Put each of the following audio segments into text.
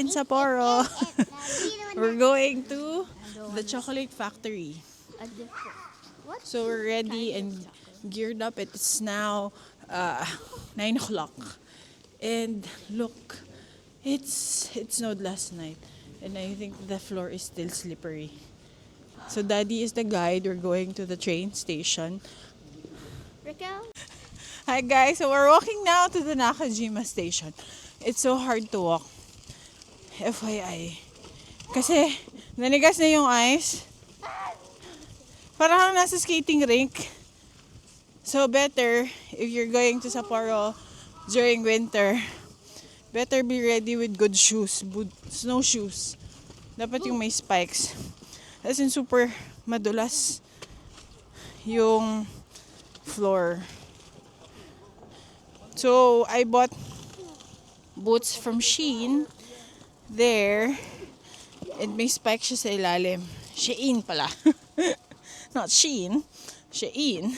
in Sapporo. We're going to the chocolate factory. So we're ready and geared up. It's now 9 o'clock. And look, it snowed last night. And I think the floor is still slippery. So Daddy is the guide. We're going to the train station. Raquel? Hi guys, so we're walking now to the Nakajima station. It's so hard to walk. FYI. Kasi nanigas na yung ice. Parang nasa skating rink. So better if you're going to Sapporo during winter, better be ready with good shoes, snowshoes. Dapat yung may spikes. As in super madulas yung floor. So I bought boots from Shein there. And may spikes siya sa ilalim. Shein pala. Not Shein. Shein.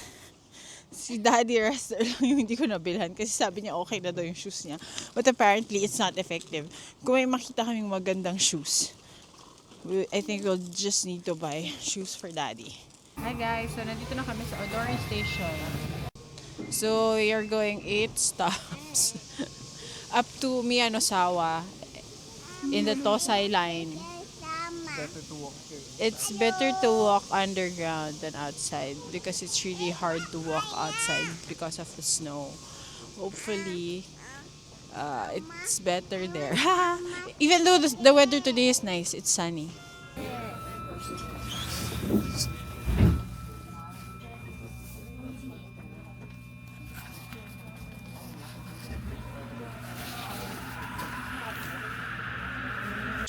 Si Daddy Rester lang yung hindi ko nabilhan kasi sabi niya okay na daw yung shoes niya. But apparently, it's not effective. Kung may makita kaming magandang shoes, I think we'll just need to buy shoes for Daddy. Hi guys, so nandito na kami sa Odori Station. So we are going 8 stops up to Miyanosawa in the Tosai line. It's better to walk underground than outside because it's really hard to walk outside because of the snow. Hopefully, it's better there. Even though the weather today is nice, it's sunny.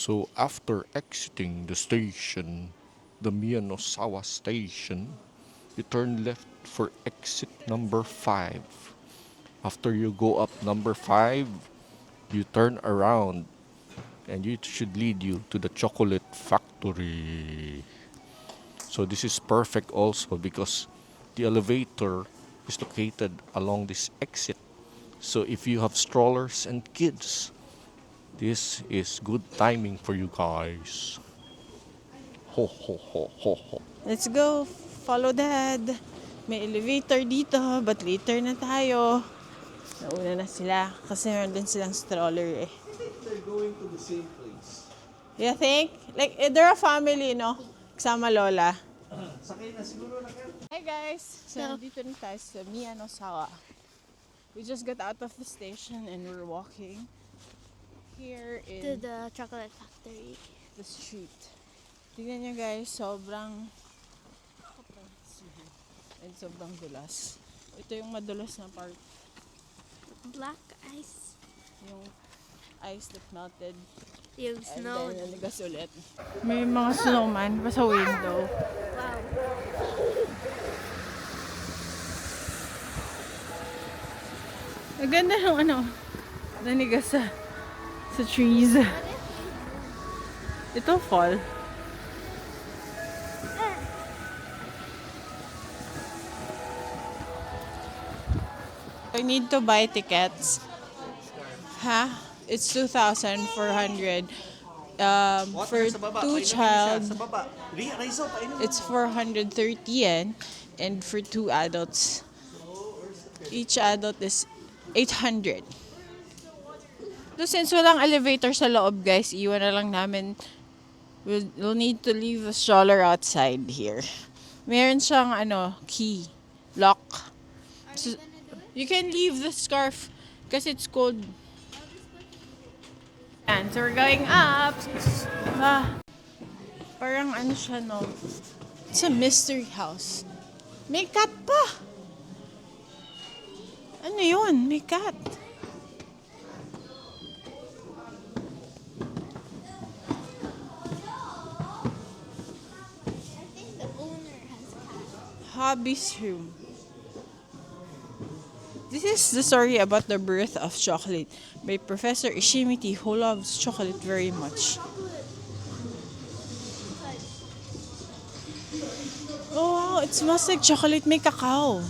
So after exiting the station, the Miyanosawa station, you turn left for exit number 5. After you go up number 5, you turn around and it should lead you to the chocolate factory. So this is perfect also because the elevator is located along this exit. So if you have strollers and kids, this is good timing for you guys. Ho ho ho ho ho. Let's go. Follow Dad. May elevator dito, but later na tayo. Nauna na sila kasi meron din silang stroller eh. They're going to the same place. You think? Like, they're a family, no? Kasama Lola. Sakay na siguro na kayo. Hi guys! So, nandito na tayo sa Miyanosawa. We just got out of the station and we're walking here To in the chocolate factory. the street. Tignan nyo guys, sobrang and sobrang dulas. Ito yung madulas na part. Black ice. Yung ice that melted Yung and snow. then naligas ulit. May mga snowman pa sa window. Wow. Ang ganda ng nanigas sa trees. Ito fall. I need to buy tickets. It's 2,400. For two child, Sa baba. Rizzo, painom mo. it's 430 yen. And for 2 adults, each adult is 800. So since walang elevator sa loob guys, iwan na lang namin. We'll need to leave the stroller outside here. Meron siyang key, lock. So, you can leave the scarf because it's cold. And so we're going up. Parang siya no. It's a mystery house. May cat pa. Ano yun? May cat. I think the owner has a cat. Hobby's room. This is the story about the birth of chocolate by Professor Ishimiti, who loves chocolate very much. Oh wow, it smells like chocolate. May cacao.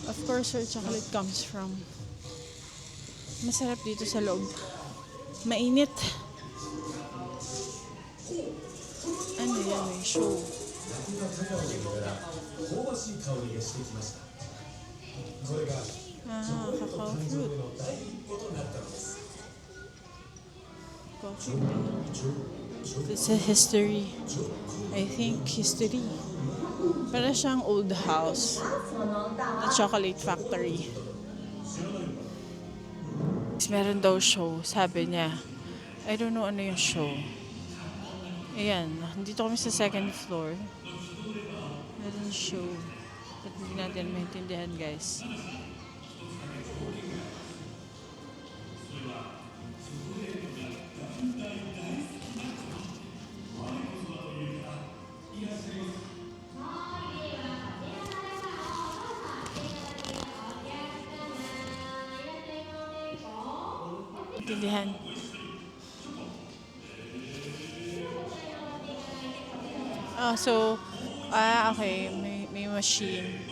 Of course, where chocolate comes from. Masarap dito sa loob. Mainit. Ano yan, may show. Cacao fruit. Coffee bean. This is history. I think history. Para siyang old house. The chocolate factory. Meron daw show, sabi niya. I don't know ano yung show. Ayan, dito kami sa second floor. Meron show. At hindi natin maintindihan, guys. Maintindihan. Okay, may machine.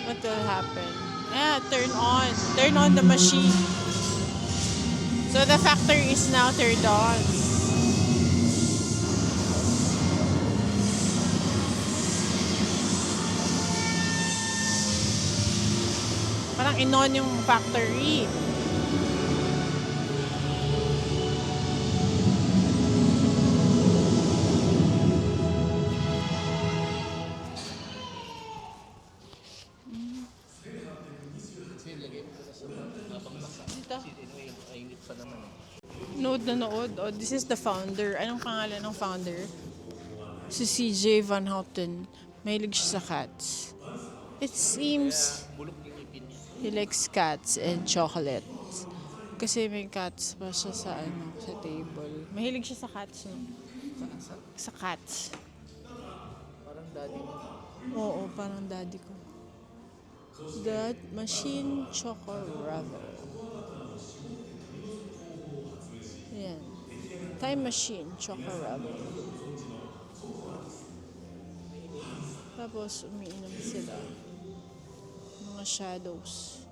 What will happen? Turn on the machine. So the factory is now turned on. Parang in-on yung factory. Nood na nood. Oh, this is the founder. Anong pangalan ng founder? Si CJ Van Houten. Mahilig siya sa cats. It seems he likes cats and chocolate. Kasi may cats pa siya sa table. Mahilig siya sa cats, no? Sa cats. Parang daddy mo. Oo, parang daddy ko. That machine choco ravel. Yan. Time machine choco ravel. Tapos umiinom sila. Mga shadows.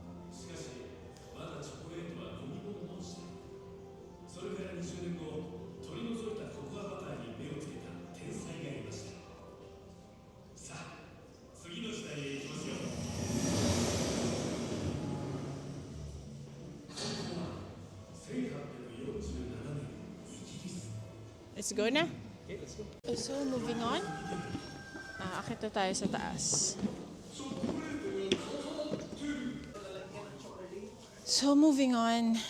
Let's go na. Okay, let's go. So, moving on. Akit na tayo sa taas. So, moving on.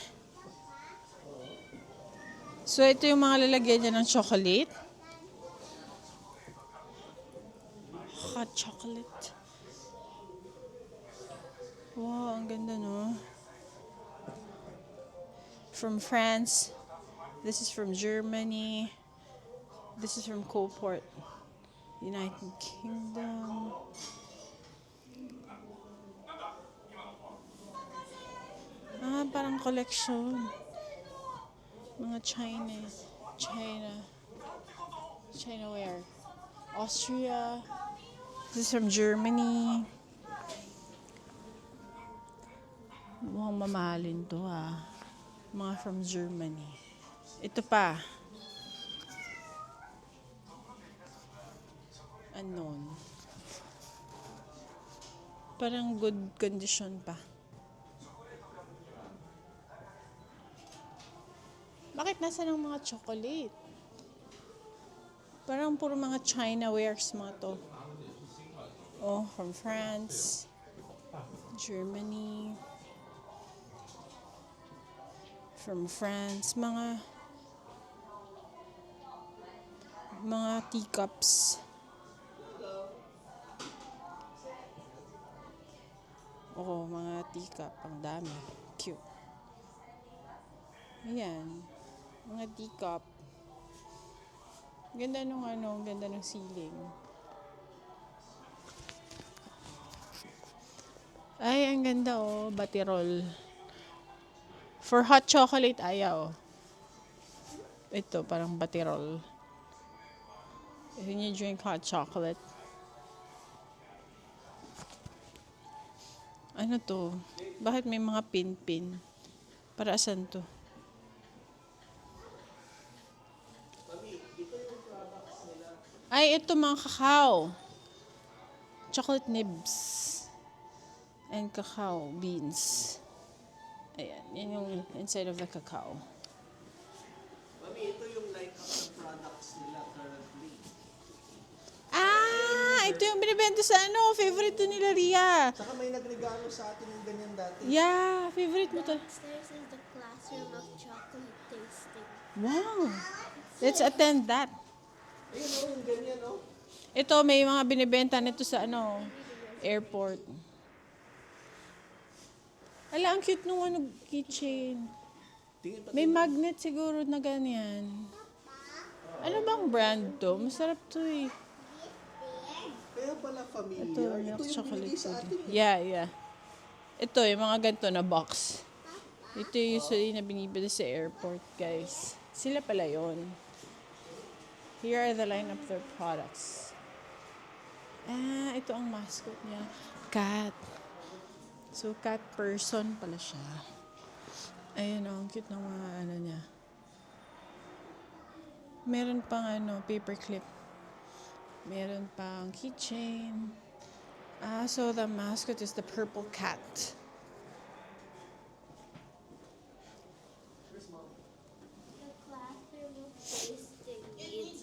So, ito yung mga lalagyan niya ng chocolate. Hot chocolate. Wow, ang ganda, no? From France. This is from Germany. This is from Coalport, United Kingdom. Parang collection. Mga Chinaware. Austria. This is from Germany. Mukhang mamahalin to, Mga from Germany. Ito pa. Unknown. Parang good condition pa. Bakit nasa ng mga chocolate? Parang puro mga China wares mga to. Oh, from France, Germany, from France, mga teacups. Oo, mga teacup. Ang dami. Cute. Ayan. Mga teacup. Ganda nung ganda ng ceiling. Ay, ang ganda, batirol. For hot chocolate, ayaw. Ito, parang batirol. When you drink hot chocolate. Ano to? Bakit may mga pin-pin? Para asan to? Ay, ito mga kakao. Chocolate nibs. And cacao beans. Ayan, yan yung inside of the cacao. Mami, ito yung line up ng products nila currently. Ah, ito yung binibenta sa favorite to nila Ria. Saka may nagregalo sa atin ng ganyan dati. Yeah, favorite mo to. Downstairs is the classroom of chocolate tasting. Wow. Let's attend that. Ayun o, yung ganyan o. Ito, may mga binibenta nito sa airport. Ala, ang cute nung keychain. Tingin pa. May magnet siguro na ganyan. Ano bang brand to? Masarap to eh. Kaya pala Ito, familiar. Ito milk yung chocolate binigay sa pudding. atin. Yeah. Ito, yung mga ganito na box. Ito yung usually na binibili sa airport, guys. Sila pala yon. Here are the line of their products. Ah, ito ang mascot niya. Cat. So, cat person pala siya. Ayun o, ang cute ng mga niya. Meron pang paperclip. Meron pang keychain. Ah, so the mascot is the purple cat. The classroom of tasting needs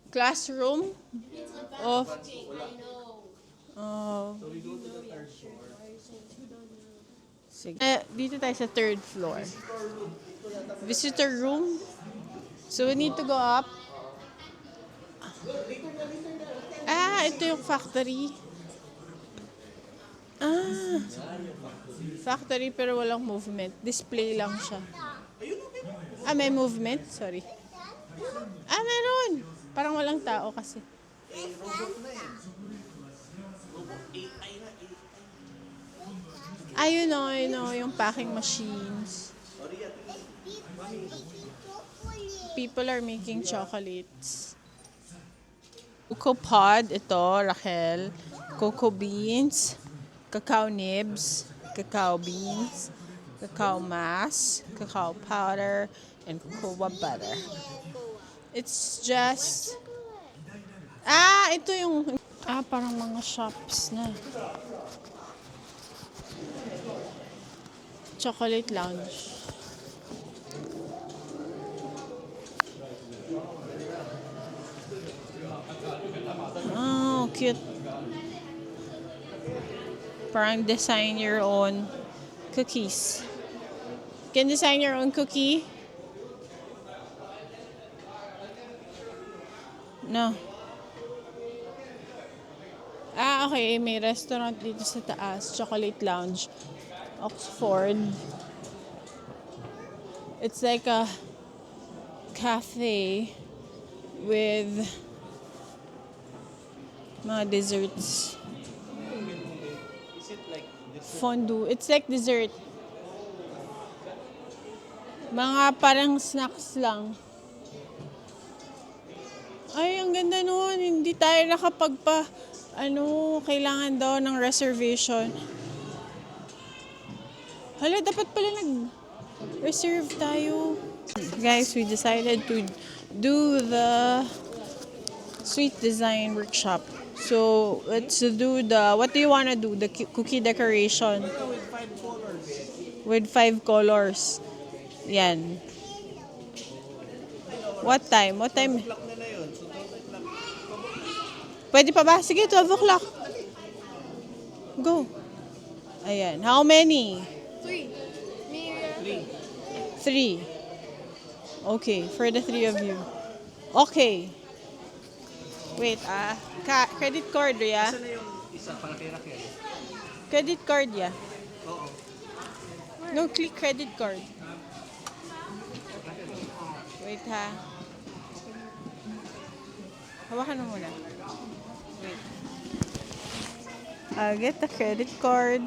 Classroom of... I know. Oh, So we go to the third floor. sige. Dito tayo sa third floor. Visitor room. So we need to go up. Ah, ito yung factory. Ah. Factory pero walang movement. Display lang siya. Ah, may movement? Sorry. Ah, meron. Parang walang tao kasi. Ayun o, yung packing machines. People are making chocolates. Cocoa pod, ito, Raquel. Cocoa beans, cacao nibs, cacao beans, cacao mass, cacao powder, and cocoa butter. It's just... Ah, ito yung... Ah, parang mga shops na. Chocolate lounge. Oh, cute. Parang design your own cookies. You can design your own cookie? No. Ah, okay. May restaurant dito sa taas. Chocolate Lounge. Oxford. It's like a cafe with mga desserts. Is it like this? Fondue. It's like dessert. Mga parang snacks lang. Ay, ang ganda nun. Hindi tayo kailangan daw ng reservation. Hala, dapat pala nag-reserve tayo. Guys, we decided to do the sweet design workshop. So, let's do what do you want to do? The cookie decoration. With 5 colors. With 5 colors. Yan. What time? What time? Clock na yun. So 12 o'clock. Pwede pa ba? Sige, 12 o'clock. Go. Ayan. How many? 3. Me, 3. Okay, for the 3 of you. Okay. Wait, credit card, Ria. Saan na yung isa para kay Raquel? Credit card, yeah. Oo. No, click credit card. Wait, ha. Hawakan mo muna. Wait. I'll get the credit card.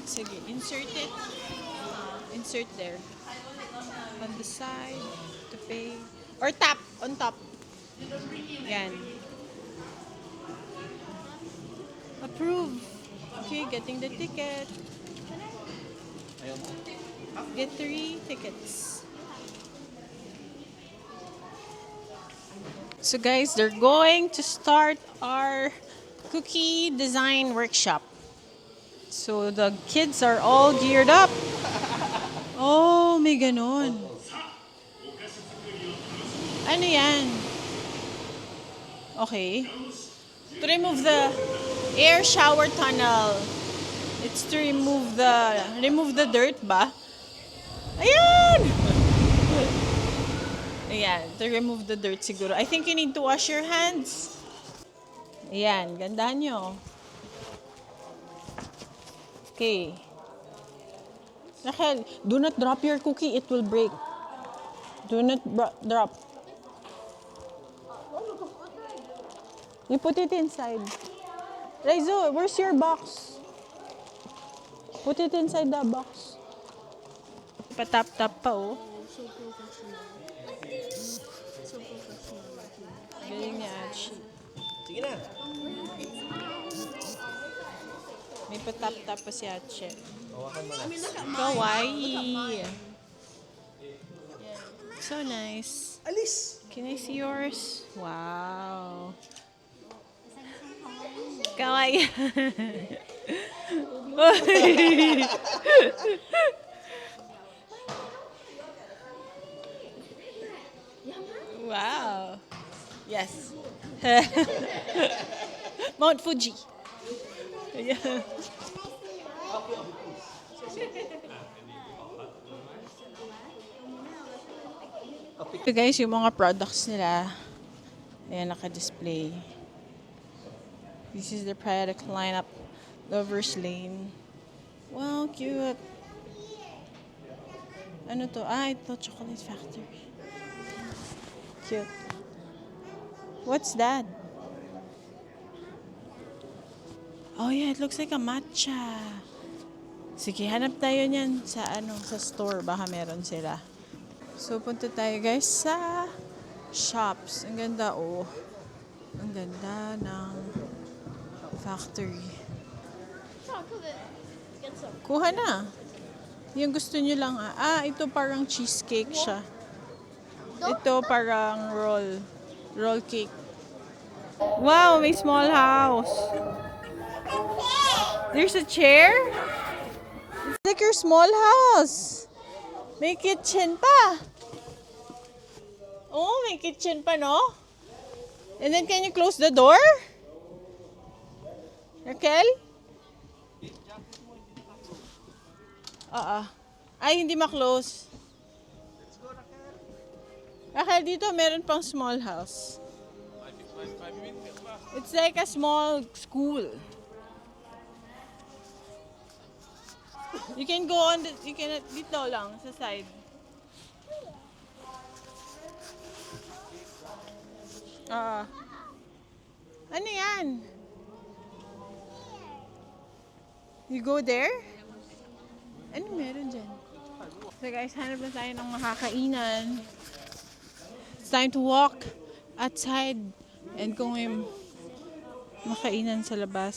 Sige, insert it. Insert there. On the side, to pay. Or tap, on top. Yan. Approve. Okay, getting the ticket. Get 3 tickets. So guys, they're going to start our cookie design workshop. So the kids are all geared up. Oh, may ganon. Ano yan? Okay. To remove the air shower tunnel. It's to remove the dirt ba? Ayan! Ayan, to remove the dirt siguro. I think you need to wash your hands. Ayan, gandahan nyo. Okay. Rachel, do not drop your cookie, it will break. Do not drop. You put it inside. Raizo, where's your box? Put it inside the box. Patap-tap pa oh. So professional. So professional. Galing niya, Achi. Sige na. May patap-tap pa si Achi. Hawakan mo na. Kawaii. So nice. Alis! Can I see yours? Wow. Kawaii. Wow. Yes. Mount Fuji. Yeah. So guys, yung mga products nila, ayan, naka-display. This is the product lineup. Lover's Lane. Wow, cute. Ano to? Ah, ito, Chocolate Factory. Cute. What's that? Oh yeah, it looks like a matcha. Sige, hanap tayo niyan sa sa store. Baka meron sila. So, punta tayo guys sa shops. Ang ganda oh. Ang ganda ng factory. Chocolate. Get some. Kuha na. Yung gusto nyo lang ah. Ah, ito parang cheesecake siya. Ito parang roll cake. Wow, may small house. There's a chair? It's like your small house. May kitchen pa. Oh, may kitchen pa, no? And then can you close the door? Raquel? Ay, hindi ma-close. Raquel, dito meron pang small house. It's like a small school. You can go on you can dito lang sa side. Ano yan? You go there? Ano meron dyan? So guys, hanap na tayo ng makakainan. It's time to walk outside and kung may makainan sa labas.